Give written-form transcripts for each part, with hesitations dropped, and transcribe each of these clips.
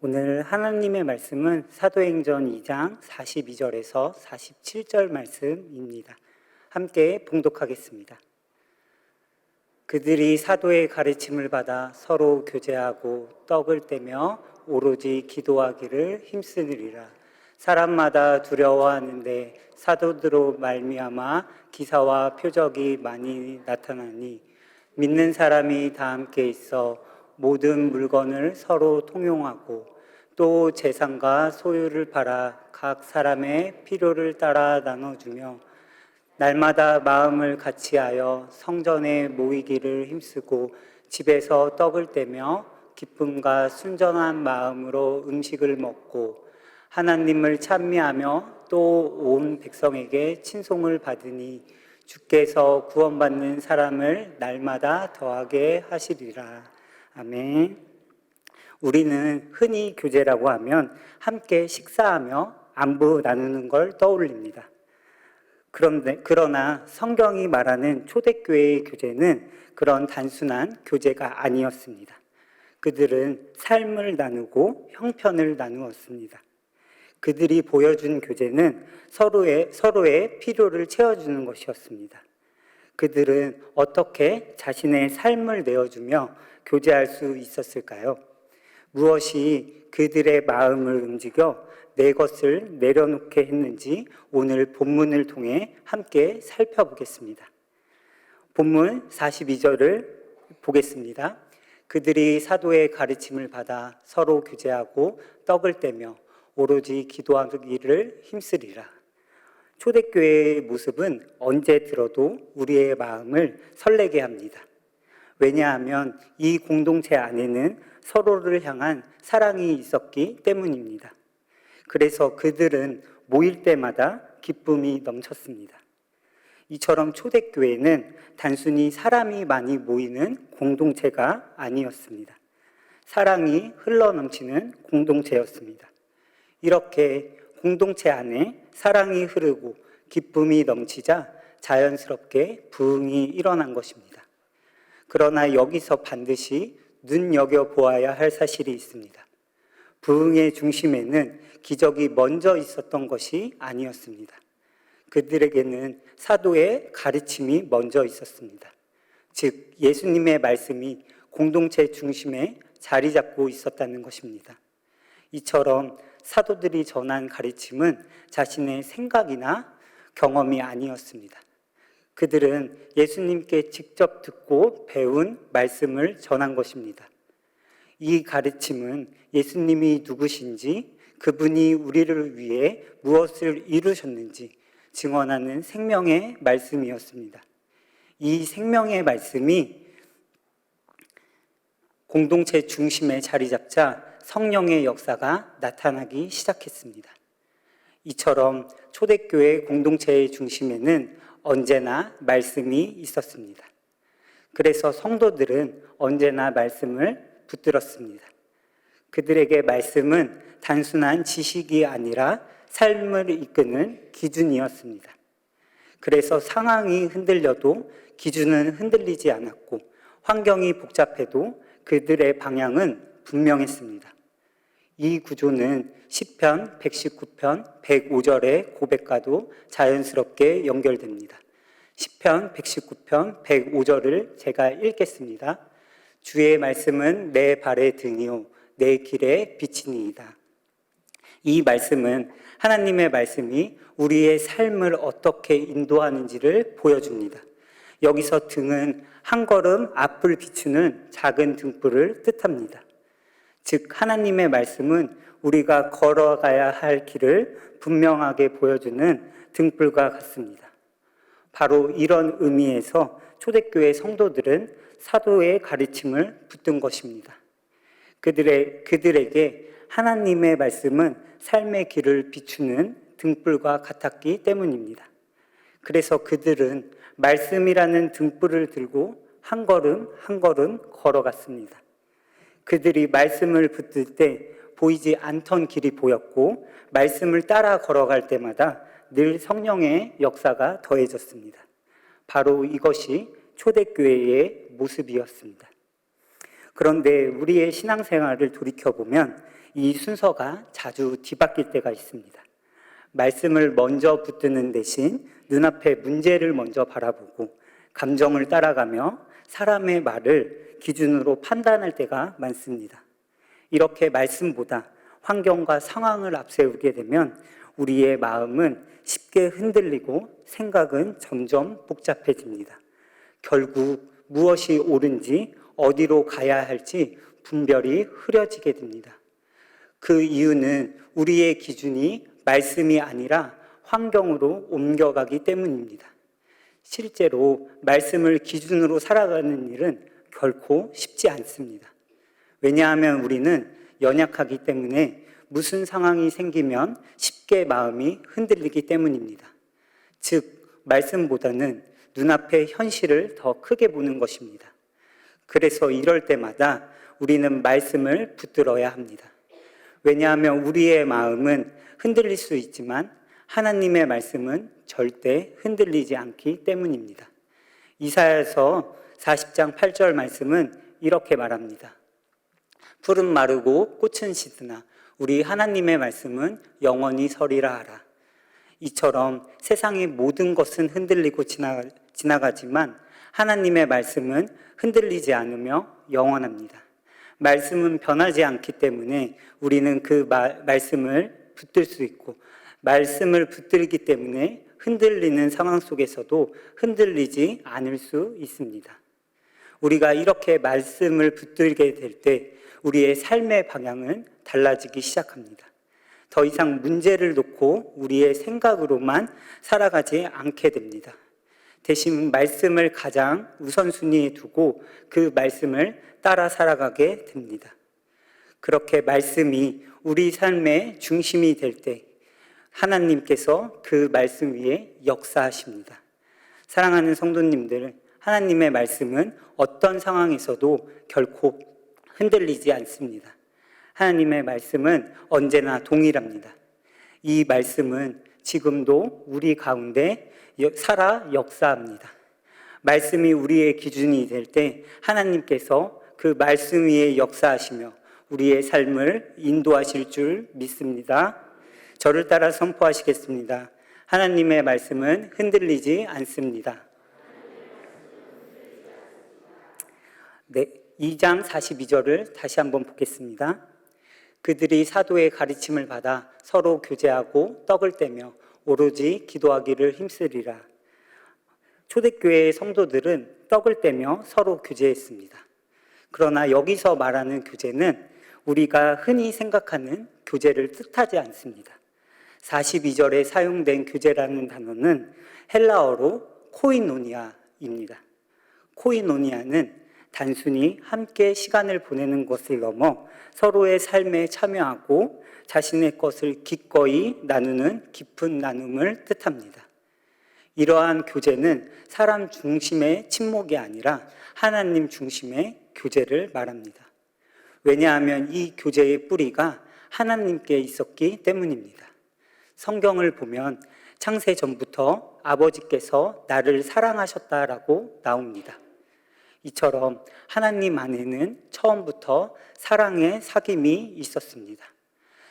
오늘 하나님의 말씀은 사도행전 2장 42절에서 47절 말씀입니다. 함께 봉독하겠습니다. 그들이 사도의 가르침을 받아 서로 교제하고 떡을 떼며 오로지 기도하기를 힘쓰느니라. 사람마다 두려워하는데 사도들로 말미암아 기사와 표적이 많이 나타나니 믿는 사람이 다 함께 있어 모든 물건을 서로 통용하고 또 재산과 소유를 팔아 각 사람의 필요를 따라 나눠주며 날마다 마음을 같이하여 성전에 모이기를 힘쓰고 집에서 떡을 떼며 기쁨과 순전한 마음으로 음식을 먹고 하나님을 찬미하며 또 온 백성에게 친송을 받으니 주께서 구원받는 사람을 날마다 더하게 하시리라. 아멘. 우리는 흔히 교제라고 하면 함께 식사하며 안부 나누는 걸 떠올립니다. 그러나 성경이 말하는 초대교회의 교제는 그런 단순한 교제가 아니었습니다. 그들은 삶을 나누고 형편을 나누었습니다. 그들이 보여준 교제는 서로의 필요를 채워주는 것이었습니다. 그들은 어떻게 자신의 삶을 내어주며 교제할 수 있었을까요? 무엇이 그들의 마음을 움직여 내 것을 내려놓게 했는지 오늘 본문을 통해 함께 살펴보겠습니다. 본문 42절을 보겠습니다. 그들이 사도의 가르침을 받아 서로 교제하고 떡을 떼며 오로지 기도하기를 힘쓰리라. 초대교회의 모습은 언제 들어도 우리의 마음을 설레게 합니다. 왜냐하면 이 공동체 안에는 서로를 향한 사랑이 있었기 때문입니다. 그래서 그들은 모일 때마다 기쁨이 넘쳤습니다. 이처럼 초대교회는 단순히 사람이 많이 모이는 공동체가 아니었습니다. 사랑이 흘러넘치는 공동체였습니다. 이렇게 공동체 안에 사랑이 흐르고 기쁨이 넘치자 자연스럽게 부흥이 일어난 것입니다. 그러나 여기서 반드시 눈여겨보아야 할 사실이 있습니다. 부흥의 중심에는 기적이 먼저 있었던 것이 아니었습니다. 그들에게는 사도의 가르침이 먼저 있었습니다. 즉, 예수님의 말씀이 공동체 중심에 자리 잡고 있었다는 것입니다. 이처럼 사도들이 전한 가르침은 자신의 생각이나 경험이 아니었습니다. 그들은 예수님께 직접 듣고 배운 말씀을 전한 것입니다. 이 가르침은 예수님이 누구신지, 그분이 우리를 위해 무엇을 이루셨는지 증언하는 생명의 말씀이었습니다. 이 생명의 말씀이 공동체 중심에 자리 잡자 성령의 역사가 나타나기 시작했습니다. 이처럼 초대교회 공동체의 중심에는 언제나 말씀이 있었습니다. 그래서 성도들은 언제나 말씀을 붙들었습니다. 그들에게 말씀은 단순한 지식이 아니라 삶을 이끄는 기준이었습니다. 그래서 상황이 흔들려도 기준은 흔들리지 않았고 환경이 복잡해도 그들의 방향은 분명했습니다. 이 구조는 시편 119편 105절의 고백과도 자연스럽게 연결됩니다. 시편 119편 105절을 제가 읽겠습니다. 주의 말씀은 내 발의 등이요 내 길의 빛이니이다. 이 말씀은 하나님의 말씀이 우리의 삶을 어떻게 인도하는지를 보여줍니다. 여기서 등은 한 걸음 앞을 비추는 작은 등불을 뜻합니다. 즉, 하나님의 말씀은 우리가 걸어가야 할 길을 분명하게 보여주는 등불과 같습니다. 바로 이런 의미에서 초대교회 성도들은 사도의 가르침을 붙든 것입니다. 그들에게 하나님의 말씀은 삶의 길을 비추는 등불과 같았기 때문입니다. 그래서 그들은 말씀이라는 등불을 들고 한 걸음 한 걸음 걸어갔습니다. 그들이 말씀을 붙들 때 보이지 않던 길이 보였고 말씀을 따라 걸어갈 때마다 늘 성령의 역사가 더해졌습니다. 바로 이것이 초대교회의 모습이었습니다. 그런데 우리의 신앙생활을 돌이켜보면 이 순서가 자주 뒤바뀔 때가 있습니다. 말씀을 먼저 붙드는 대신 눈앞의 문제를 먼저 바라보고 감정을 따라가며 사람의 말을 기준으로 판단할 때가 많습니다. 이렇게 말씀보다 환경과 상황을 앞세우게 되면 우리의 마음은 쉽게 흔들리고 생각은 점점 복잡해집니다. 결국 무엇이 옳은지 어디로 가야 할지 분별이 흐려지게 됩니다. 그 이유는 우리의 기준이 말씀이 아니라 환경으로 옮겨가기 때문입니다. 실제로 말씀을 기준으로 살아가는 일은 결코 쉽지 않습니다. 왜냐하면 우리는 연약하기 때문에 무슨 상황이 생기면 쉽게 마음이 흔들리기 때문입니다. 즉, 말씀보다는 눈앞의 현실을 더 크게 보는 것입니다. 그래서 이럴 때마다 우리는 말씀을 붙들어야 합니다. 왜냐하면 우리의 마음은 흔들릴 수 있지만 하나님의 말씀은 절대 흔들리지 않기 때문입니다. 이사야서 40장 8절 말씀은 이렇게 말합니다. 풀은 마르고 꽃은 시드나 우리 하나님의 말씀은 영원히 서리라 하라. 이처럼 세상의 모든 것은 흔들리고 지나가지만 하나님의 말씀은 흔들리지 않으며 영원합니다. 말씀은 변하지 않기 때문에 우리는 그 말씀을 붙들 수 있고 말씀을 붙들기 때문에 흔들리는 상황 속에서도 흔들리지 않을 수 있습니다. 우리가 이렇게 말씀을 붙들게 될 때 우리의 삶의 방향은 달라지기 시작합니다. 더 이상 문제를 놓고 우리의 생각으로만 살아가지 않게 됩니다. 대신 말씀을 가장 우선순위에 두고 그 말씀을 따라 살아가게 됩니다. 그렇게 말씀이 우리 삶의 중심이 될 때 하나님께서 그 말씀 위에 역사하십니다. 사랑하는 성도님들, 하나님의 말씀은 어떤 상황에서도 결코 흔들리지 않습니다. 하나님의 말씀은 언제나 동일합니다. 이 말씀은 지금도 우리 가운데 살아 역사합니다. 말씀이 우리의 기준이 될 때 하나님께서 그 말씀 위에 역사하시며 우리의 삶을 인도하실 줄 믿습니다. 저를 따라 선포하시겠습니다. 하나님의 말씀은 흔들리지 않습니다. 네, 2장 42절을 다시 한번 보겠습니다. 그들이 사도의 가르침을 받아 서로 교제하고 떡을 떼며 오로지 기도하기를 힘쓰리라. 초대교회의 성도들은 떡을 떼며 서로 교제했습니다. 그러나 여기서 말하는 교제는 우리가 흔히 생각하는 교제를 뜻하지 않습니다. 42절에 사용된 교제라는 단어는 헬라어로 코이노니아입니다. 코이노니아는 단순히 함께 시간을 보내는 것을 넘어 서로의 삶에 참여하고 자신의 것을 기꺼이 나누는 깊은 나눔을 뜻합니다. 이러한 교제는 사람 중심의 친목이 아니라 하나님 중심의 교제를 말합니다. 왜냐하면 이 교제의 뿌리가 하나님께 있었기 때문입니다. 성경을 보면 창세 전부터 아버지께서 나를 사랑하셨다라고 나옵니다. 이처럼 하나님 안에는 처음부터 사랑의 사귐이 있었습니다.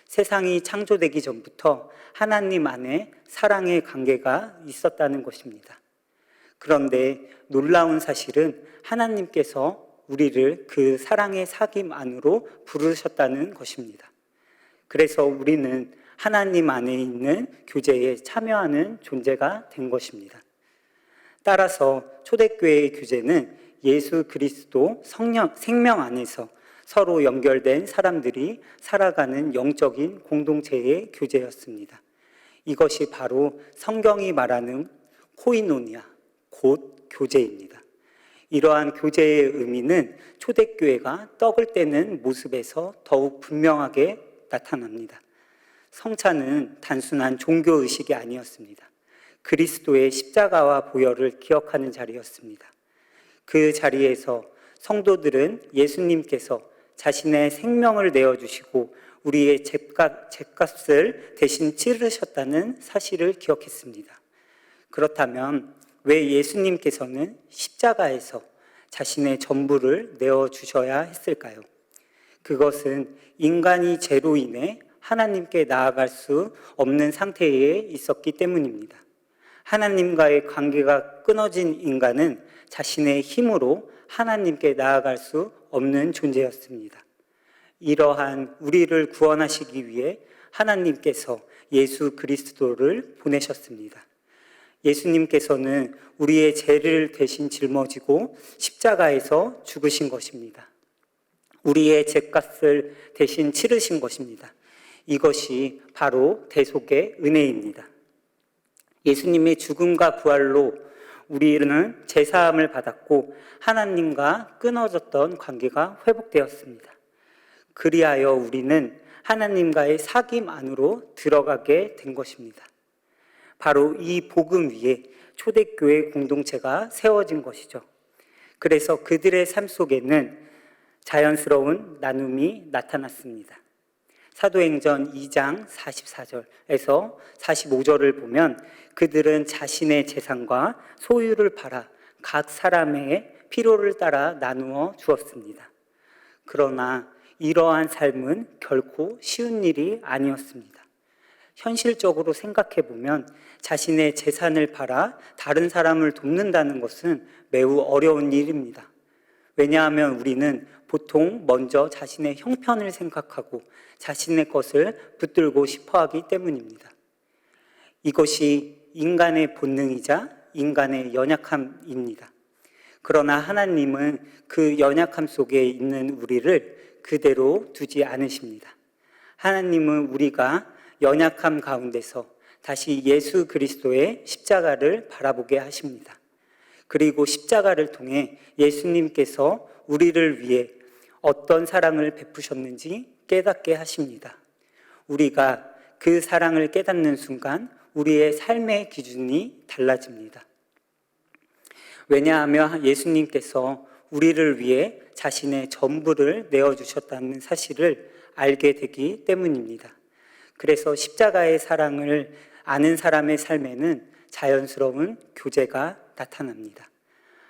세상이 창조되기 전부터 하나님 안에 사랑의 관계가 있었다는 것입니다. 그런데 놀라운 사실은 하나님께서 우리를 그 사랑의 사귐 안으로 부르셨다는 것입니다. 그래서 우리는 하나님 안에 있는 교제에 참여하는 존재가 된 것입니다. 따라서 초대교회의 교제는 예수 그리스도 생명 안에서 서로 연결된 사람들이 살아가는 영적인 공동체의 교제였습니다. 이것이 바로 성경이 말하는 코이노니아, 곧 교제입니다. 이러한 교제의 의미는 초대교회가 떡을 떼는 모습에서 더욱 분명하게 나타납니다. 성찬은 단순한 종교의식이 아니었습니다. 그리스도의 십자가와 보혈을 기억하는 자리였습니다. 그 자리에서 성도들은 예수님께서 자신의 생명을 내어주시고 우리의 죗값을 대신 치르셨다는 사실을 기억했습니다. 그렇다면 왜 예수님께서는 십자가에서 자신의 전부를 내어주셔야 했을까요? 그것은 인간이 죄로 인해 하나님께 나아갈 수 없는 상태에 있었기 때문입니다. 하나님과의 관계가 끊어진 인간은 자신의 힘으로 하나님께 나아갈 수 없는 존재였습니다. 이러한 우리를 구원하시기 위해 하나님께서 예수 그리스도를 보내셨습니다. 예수님께서는 우리의 죄를 대신 짊어지고 십자가에서 죽으신 것입니다. 우리의 죄값을 대신 치르신 것입니다. 이것이 바로 대속의 은혜입니다. 예수님의 죽음과 부활로 우리는 죄사함을 받았고 하나님과 끊어졌던 관계가 회복되었습니다. 그리하여 우리는 하나님과의 사귐 안으로 들어가게 된 것입니다. 바로 이 복음 위에 초대교회 공동체가 세워진 것이죠. 그래서 그들의 삶 속에는 자연스러운 나눔이 나타났습니다. 사도행전 2장 44절에서 45절을 보면 그들은 자신의 재산과 소유를 팔아 각 사람의 필요를 따라 나누어 주었습니다. 그러나 이러한 삶은 결코 쉬운 일이 아니었습니다. 현실적으로 생각해 보면 자신의 재산을 팔아 다른 사람을 돕는다는 것은 매우 어려운 일입니다. 왜냐하면 우리는 보통 먼저 자신의 형편을 생각하고 자신의 것을 붙들고 싶어 하기 때문입니다. 이것이 인간의 본능이자 인간의 연약함입니다. 그러나 하나님은 그 연약함 속에 있는 우리를 그대로 두지 않으십니다. 하나님은 우리가 연약함 가운데서 다시 예수 그리스도의 십자가를 바라보게 하십니다. 그리고 십자가를 통해 예수님께서 우리를 위해 어떤 사랑을 베푸셨는지 깨닫게 하십니다. 우리가 그 사랑을 깨닫는 순간 우리의 삶의 기준이 달라집니다. 왜냐하면 예수님께서 우리를 위해 자신의 전부를 내어주셨다는 사실을 알게 되기 때문입니다. 그래서 십자가의 사랑을 아는 사람의 삶에는 자연스러운 교제가 나타납니다.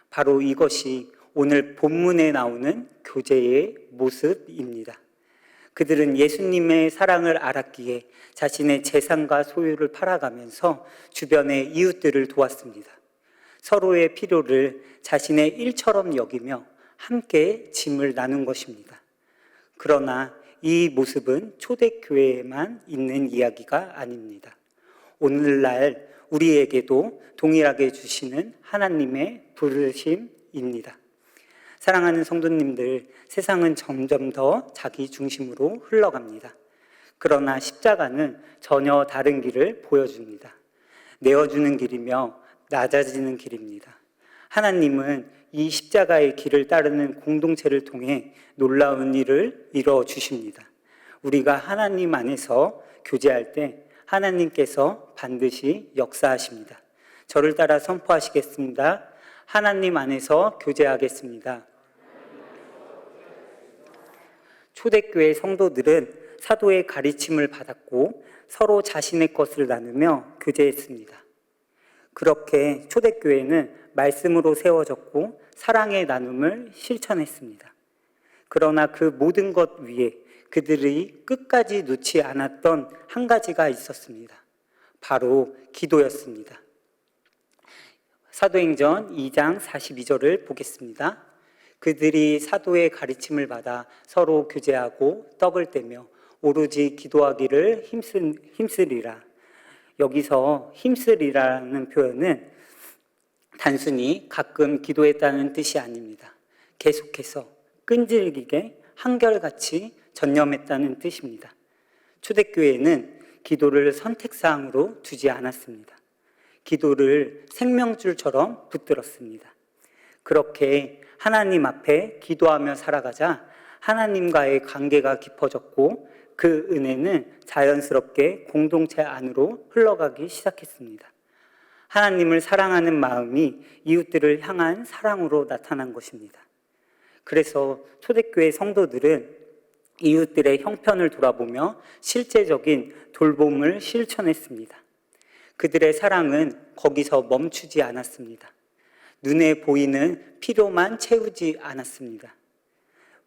바로 이것이 오늘 본문에 나오는 교제의 모습입니다. 그들은 예수님의 사랑을 알았기에 자신의 재산과 소유를 팔아가면서 주변의 이웃들을 도왔습니다. 서로의 필요를 자신의 일처럼 여기며 함께 짐을 나눈 것입니다. 그러나 이 모습은 초대교회에만 있는 이야기가 아닙니다. 오늘날 우리에게도 동일하게 주시는 하나님의 부르심입니다. 사랑하는 성도님들, 세상은 점점 더 자기 중심으로 흘러갑니다. 그러나 십자가는 전혀 다른 길을 보여줍니다. 내어주는 길이며 낮아지는 길입니다. 하나님은 이 십자가의 길을 따르는 공동체를 통해 놀라운 일을 이루어 주십니다. 우리가 하나님 안에서 교제할 때 하나님께서 반드시 역사하십니다. 저를 따라 선포하시겠습니다. 하나님 안에서 교제하겠습니다. 초대교회 성도들은 사도의 가르침을 받았고 서로 자신의 것을 나누며 교제했습니다. 그렇게 초대교회는 말씀으로 세워졌고 사랑의 나눔을 실천했습니다. 그러나 그 모든 것 위에 그들이 끝까지 놓지 않았던 한 가지가 있었습니다. 바로 기도였습니다. 사도행전 2장 42절을 보겠습니다. 그들이 사도의 가르침을 받아 서로 교제하고 떡을 떼며 오로지 기도하기를 힘쓰리라. 여기서 힘쓰리라는 표현은 단순히 가끔 기도했다는 뜻이 아닙니다. 계속해서 끈질기게 한결같이 전념했다는 뜻입니다. 초대교회는 기도를 선택사항으로 두지 않았습니다. 기도를 생명줄처럼 붙들었습니다. 그렇게 하나님 앞에 기도하며 살아가자 하나님과의 관계가 깊어졌고 그 은혜는 자연스럽게 공동체 안으로 흘러가기 시작했습니다. 하나님을 사랑하는 마음이 이웃들을 향한 사랑으로 나타난 것입니다. 그래서 초대교회 성도들은 이웃들의 형편을 돌아보며 실제적인 돌봄을 실천했습니다. 그들의 사랑은 거기서 멈추지 않았습니다. 눈에 보이는 필요만 채우지 않았습니다.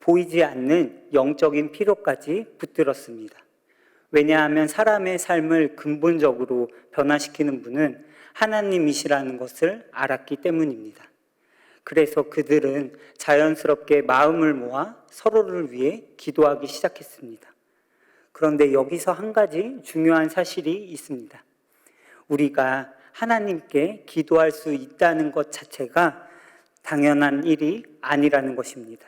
보이지 않는 영적인 필요까지 붙들었습니다. 왜냐하면 사람의 삶을 근본적으로 변화시키는 분은 하나님이시라는 것을 알았기 때문입니다. 그래서 그들은 자연스럽게 마음을 모아 서로를 위해 기도하기 시작했습니다. 그런데 여기서 한 가지 중요한 사실이 있습니다. 우리가 하나님께 기도할 수 있다는 것 자체가 당연한 일이 아니라는 것입니다.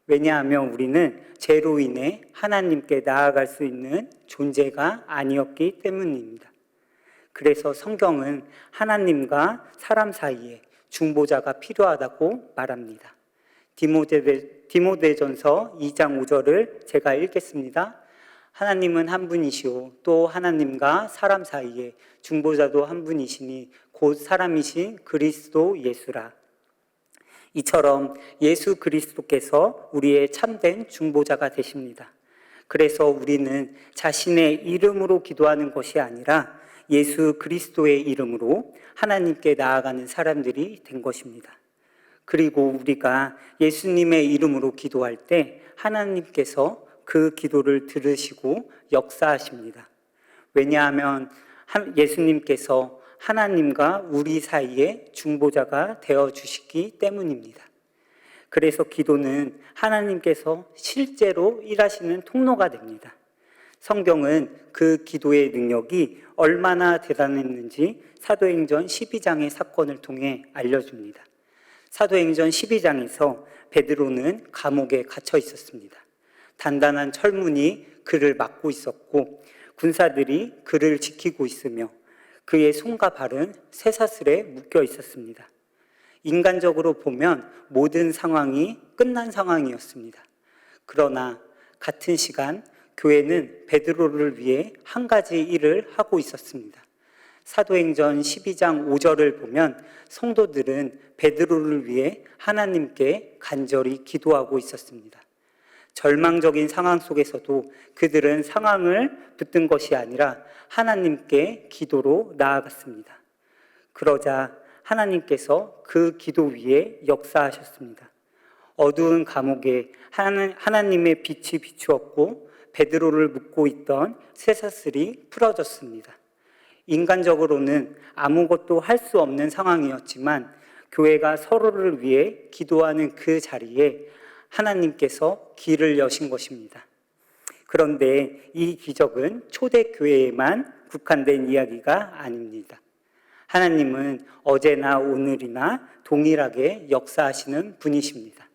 왜냐하면 우리는 죄로 인해 하나님께 나아갈 수 있는 존재가 아니었기 때문입니다. 그래서 성경은 하나님과 사람 사이에 중보자가 필요하다고 말합니다. 디모데전서 2장 5절을 제가 읽겠습니다. 하나님은 한 분이시오 또 하나님과 사람 사이에 중보자도 한 분이시니 곧 사람이신 그리스도 예수라. 이처럼 예수 그리스도께서 우리의 참된 중보자가 되십니다. 그래서 우리는 자신의 이름으로 기도하는 것이 아니라 예수 그리스도의 이름으로 하나님께 나아가는 사람들이 된 것입니다. 그리고 우리가 예수님의 이름으로 기도할 때 하나님께서 그 기도를 들으시고 역사하십니다. 왜냐하면 예수님께서 하나님과 우리 사이에 중보자가 되어주시기 때문입니다. 그래서 기도는 하나님께서 실제로 일하시는 통로가 됩니다. 성경은 그 기도의 능력이 얼마나 대단했는지 사도행전 12장의 사건을 통해 알려줍니다. 사도행전 12장에서 베드로는 감옥에 갇혀 있었습니다. 단단한 철문이 그를 막고 있었고 군사들이 그를 지키고 있으며 그의 손과 발은 쇠사슬에 묶여 있었습니다. 인간적으로 보면 모든 상황이 끝난 상황이었습니다. 그러나 같은 시간 교회는 베드로를 위해 한 가지 일을 하고 있었습니다. 사도행전 12장 5절을 보면 성도들은 베드로를 위해 하나님께 간절히 기도하고 있었습니다. 절망적인 상황 속에서도 그들은 상황을 붙든 것이 아니라 하나님께 기도로 나아갔습니다. 그러자 하나님께서 그 기도 위에 역사하셨습니다. 어두운 감옥에 하나님의 빛이 비추었고 베드로를 묶고 있던 쇠사슬이 풀어졌습니다. 인간적으로는 아무것도 할 수 없는 상황이었지만 교회가 서로를 위해 기도하는 그 자리에 하나님께서 길을 여신 것입니다. 그런데 이 기적은 초대교회에만 국한된 이야기가 아닙니다. 하나님은 어제나 오늘이나 동일하게 역사하시는 분이십니다.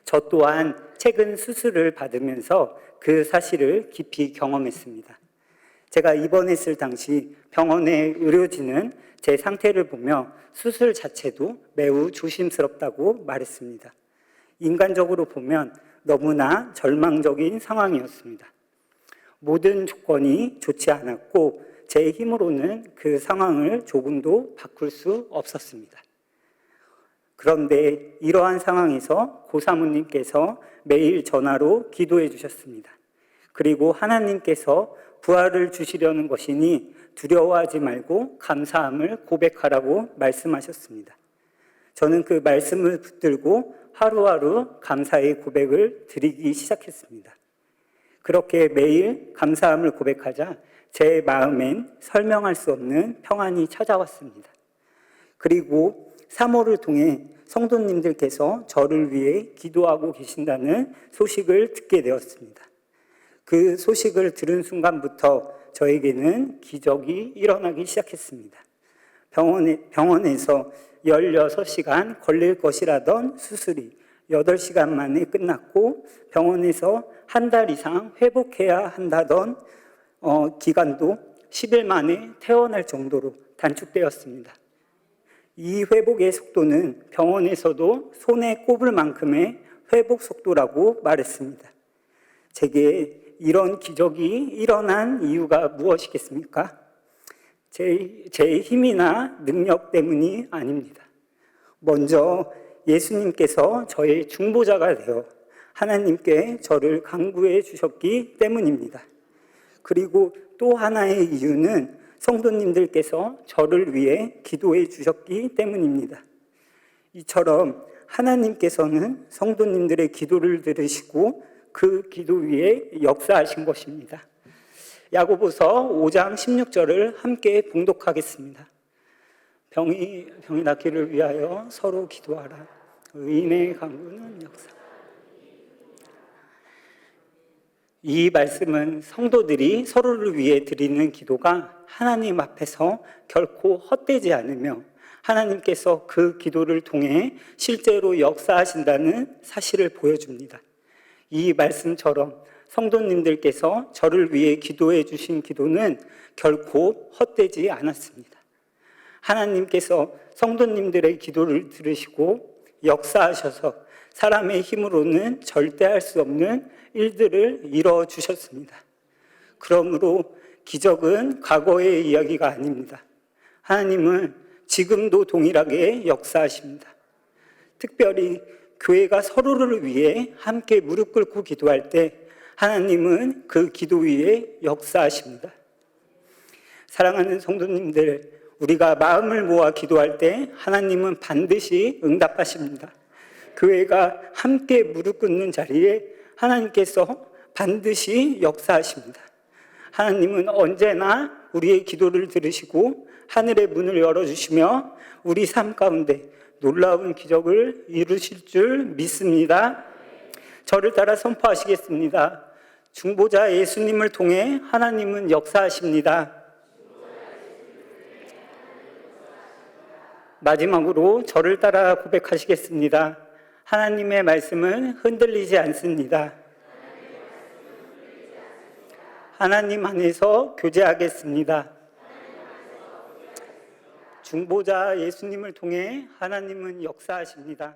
저 또한 최근 수술을 받으면서 그 사실을 깊이 경험했습니다. 제가 입원했을 당시 병원의 의료진은 제 상태를 보며 수술 자체도 매우 조심스럽다고 말했습니다. 인간적으로 보면 너무나 절망적인 상황이었습니다. 모든 조건이 좋지 않았고 제 힘으로는 그 상황을 조금도 바꿀 수 없었습니다. 그런데 이러한 상황에서 고사모님께서 매일 전화로 기도해 주셨습니다. 그리고 하나님께서 부활을 주시려는 것이니 두려워하지 말고 감사함을 고백하라고 말씀하셨습니다. 저는 그 말씀을 붙들고 하루하루 감사의 고백을 드리기 시작했습니다. 그렇게 매일 감사함을 고백하자 제 마음엔 설명할 수 없는 평안이 찾아왔습니다. 그리고 사모를 통해 성도님들께서 저를 위해 기도하고 계신다는 소식을 듣게 되었습니다. 그 소식을 들은 순간부터 저에게는 기적이 일어나기 시작했습니다. 병원에서 16시간 걸릴 것이라던 수술이 8시간 만에 끝났고 병원에서 한 달 이상 회복해야 한다던 기간도 10일 만에 퇴원할 정도로 단축되었습니다. 이 회복의 속도는 병원에서도 손에 꼽을 만큼의 회복 속도라고 말했습니다. 제게 이런 기적이 일어난 이유가 무엇이겠습니까? 제 힘이나 능력 때문이 아닙니다. 먼저 예수님께서 저의 중보자가 되어 하나님께 저를 간구해 주셨기 때문입니다. 그리고 또 하나의 이유는 성도님들께서 저를 위해 기도해 주셨기 때문입니다. 이처럼 하나님께서는 성도님들의 기도를 들으시고 그 기도 위에 역사하신 것입니다. 야고보서 5장 16절을 함께 봉독하겠습니다. 병이 낫기를 위하여 서로 기도하라. 의인의 간구는 역사. 이 말씀은 성도들이 서로를 위해 드리는 기도가 하나님 앞에서 결코 헛되지 않으며 하나님께서 그 기도를 통해 실제로 역사하신다는 사실을 보여줍니다. 이 말씀처럼 성도님들께서 저를 위해 기도해 주신 기도는 결코 헛되지 않았습니다. 하나님께서 성도님들의 기도를 들으시고 역사하셔서 사람의 힘으로는 절대 할 수 없는 일들을 이루어 주셨습니다. 그러므로 기적은 과거의 이야기가 아닙니다. 하나님은 지금도 동일하게 역사하십니다. 특별히 교회가 서로를 위해 함께 무릎 꿇고 기도할 때 하나님은 그 기도 위에 역사하십니다. 사랑하는 성도님들, 우리가 마음을 모아 기도할 때 하나님은 반드시 응답하십니다. 교회가 함께 무릎 꿇는 자리에 하나님께서 반드시 역사하십니다. 하나님은 언제나 우리의 기도를 들으시고 하늘의 문을 열어주시며 우리 삶 가운데 놀라운 기적을 이루실 줄 믿습니다. 저를 따라 선포하시겠습니다. 중보자 예수님을 통해 하나님은 역사하십니다. 마지막으로 저를 따라 고백하시겠습니다. 하나님의 말씀은 흔들리지 않습니다. 하나님 안에서 교제하겠습니다. 중보자 예수님을 통해 하나님은 역사하십니다.